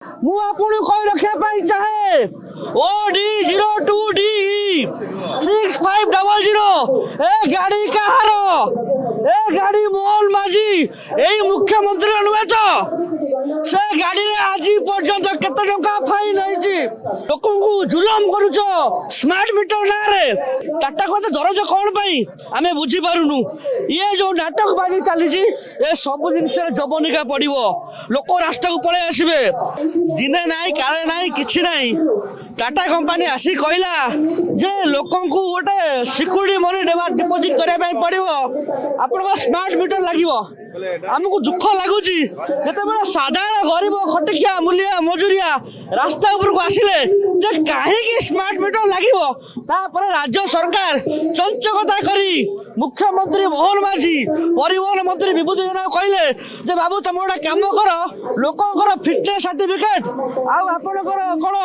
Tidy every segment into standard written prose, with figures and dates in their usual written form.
ମୁଁ ଆପଣଙ୍କୁ କହି ରଖିବା ପାଇଁ ଚାହେଁ OD02DE 6500 ଏ ଗାଡ଼ି କାହାର? ଏ ଗାଡ଼ି ମୋହନ ମାଝୀ ଏଇ ମୁଖ୍ୟମନ୍ତ୍ରୀ ନୁହେଁ ତ? ସେ ଗାଡ଼ିରେ ଆଜି ପର୍ଯ୍ୟନ୍ତ କେତେ ଟଙ୍କା ଫାଇନ୍ ହେଇଛି? ଲୋକଙ୍କୁ ଜୁଲମ କରୁଛ ସ୍ମାର୍ଟ ମିଟର ନାଁରେ। ଟାଟା କଥା ଦରଜ କ'ଣ ପାଇଁ ଆମେ ବୁଝିପାରୁନୁ। ଇଏ ଯୋଉ ନାଟକ ବାଜି ଚାଲିଛି ଏ ସବୁ ଜିନିଷରେ ଜବନିକା ପଡ଼ିବ। ଲୋକ ରାସ୍ତାକୁ ପଳେଇ ଆସିବେ। ଦିନେ ନାହିଁ କାଳେ ନାହିଁ କିଛି ନାହିଁ। टाटा कंपनी आसी कहला जे लोकंकु गोटे सिक्यूरिटी मनी डिपोजिट करने पड़ो आप स्मार्ट मीटर लगे आमको दुख लगुच जो साधारण गरीब खटिकिया मूलिया मजुरिया रास्ता उपरको आसिले जे कहीं स्मार्ट मीटर लगे राज्य सरकार चंचकता करी मुख्यमंत्री मोहन माझी परिवहन मंत्री विभूति जेना कहले जे बाबू तुम गोटे कम कर लोकंर फिटनेस सर्टिफिकेट आपणकर कौन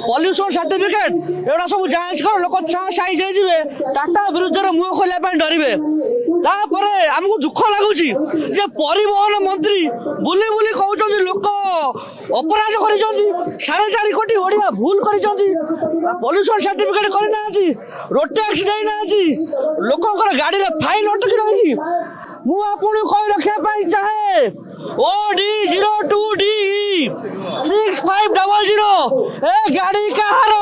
पॉल्यूशन सर्टिफिकेट एगुड़ा सब जांच कर लोक साइज हो टाटा विरुद्ध मुह खोलिया डरवे आमको दुख लगुच परिवहन मंत्री बुली बुली कहते लोक अपराध कर 4.5 कोटी ओडिया भूल कर पॉल्यूशन सर्टिफिकेट करना रोड टैक्स देना लोकंर गाड़ी फाइन अटकी रही मुझे कही रखा चाहे OD02DE 6500 ए गाड़ी कहार?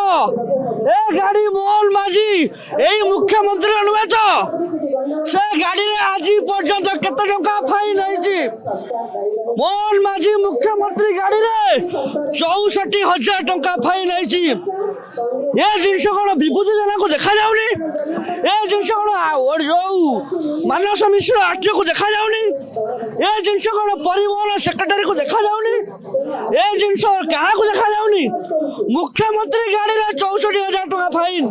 ए गाड़ी मोहन माझी एई मुख्यमंत्री नुहे तो? से गाड़ी रे आज पर्यंत केते टंका फाइन होईची? मोहन माझी मुख्यमंत्री गाड़ी रे 64,000 टंका फाइन होईची। ये जिनस कौन विभूति जेना को देखा जाऊनी? ए जिनस कौन मानस मिश्र आरटीओ को देखा जाऊनी? ए जिनस कौन परिवहन सेक्रेटरी को देखा जाऊनी? ए जिनस क्या देखा जाऊनी? मुख्यमंत्री गाड़ी रे 64,000 टंका फाइन।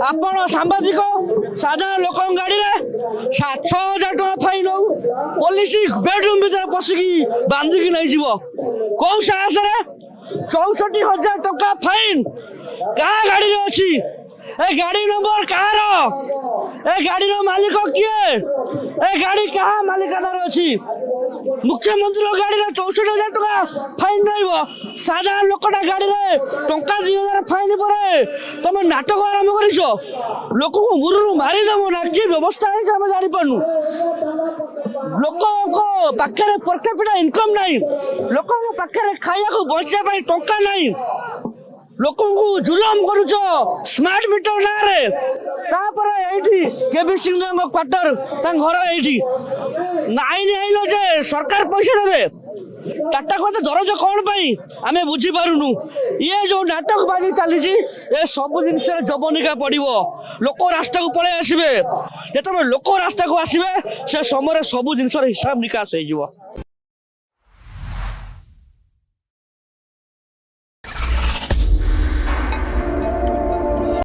आपण सांबादिक साधारण लोक गाड़ी रे 6,000 टंका फाइन हो पुलिस बेडरूम भीतर पशिकी बांधिकी नहीं जीव कौ साहस रे 64,000 टंका फाइन क्या गाड़ी रे अच्छी? ए गाड़ी नंबर कहार? ए गाड़ी रो मालिक किए? ए गाड़ी क्या मालिकानार अच्छी? मुख्यमंत्री गाड़ी रे 64,000 टंका फाइन रहिबो साधारण लोकटा गाड़ी रे टंका 2,000 फाइन परे तुम नाटक आरंभ करिछो लोक को मुरुरु मारी देबो ना की व्यवस्था है हम जानि पानु लोक को पाखे पर कैपिटा इनकम नहीं लोक को पाखे खाया को बचा पाई टंका नहीं लोक को जुलम करुछ स्मार्ट मीटर नारे केबी सिंह क्वार्टर घर ये नाइन आइल जे सरकार पैसा देवे टाटा कहते दरज कौन पाई आमे बुझी पारुनु। ये जो नाटक बाजी चली ए सब जिनस जबनिका पड़ो लोक रास्ता को पलि आसवे जो लोक रास्ता को आसवे से समय सब जिनस हिसाब निकास हो।